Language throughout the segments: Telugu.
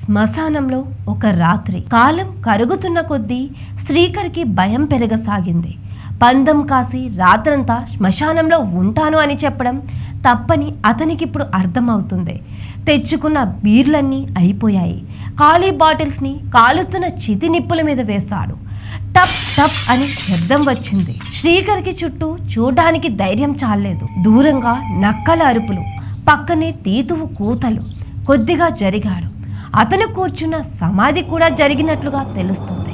శ్మశానంలో ఒక రాత్రి. కాలం కరుగుతున్న కొద్దీ శ్రీకర్కి భయం పెరగసాగింది. పందెం కాసి రాత్రంతా శ్మశానంలో ఉంటాను అని చెప్పడం తప్పని అతనికిప్పుడు అర్థమవుతుంది. తెచ్చుకున్న బీర్లన్నీ అయిపోయాయి. ఖాళీ బాటిల్స్ని కాలుతున్న చితి నిప్పుల మీద వేశాడు. టప్ టప్ అని శబ్దం వచ్చింది. శ్రీకర్కి చుట్టూ చూడ్డానికి ధైర్యం చాలేదు. దూరంగా నక్కల అరుపులు, పక్కనే తీతువు కూతలు. కొద్దిగా జరిగాడు. అతను కూర్చున్న సమాధి కూడా జరిగినట్లుగా తెలుస్తుంది.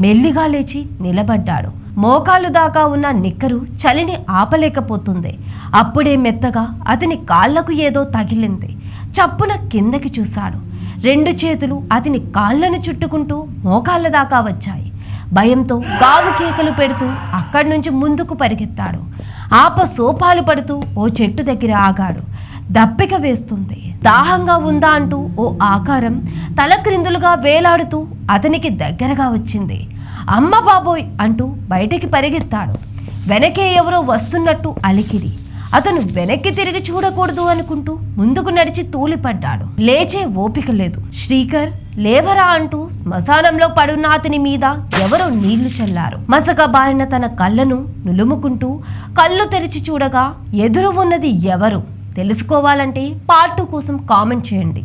మెల్లిగా లేచి నిలబడ్డాడు. మోకాలు దాకా ఉన్న నిక్కరు చలిని ఆపలేకపోతుంది. అప్పుడే మెత్తగా అతని కాళ్లకు ఏదో తగిలింది. చప్పున కిందకి చూశాడు. 2 చేతులు అతని కాళ్లను చుట్టుకుంటూ మోకాళ్ళ దాకా వచ్చాయి. భయంతో గావు కేకలు పెడుతూ అక్కడి నుంచి ముందుకు పరిగెత్తాడు. సోపాలు పడుతూ ఓ చెట్టు దగ్గర ఆగాడు. దప్పిక వేస్తుంది. దాహంగా ఉందా అంటూ ఓ ఆకారం తలక్రిందులుగా వేలాడుతూ అతనికి దగ్గరగా వచ్చింది. అమ్మ బాబోయ్ అంటూ బయటికి పరిగెత్తాడు. వెనకే ఎవరో వస్తున్నట్టు అలికిడి. అతను వెనక్కి తిరిగి చూడకూడదు అనుకుంటూ ముందుకు నడిచి తూలిపడ్డాడు. లేచే ఓపిక లేదు. శ్రీకర్ లేవరా అంటూ శ్మశానంలో పడున్న అతని మీద ఎవరో నీళ్లు చల్లారు. మసక బారిన తన కళ్ళను నులుముకుంటూ కళ్ళు తెరిచి చూడగా ఎదురు ఉన్నది ఎవరు తెలుసుకోవాలంటే పార్ట్ 2 కోసం కామెంట్ చేయండి.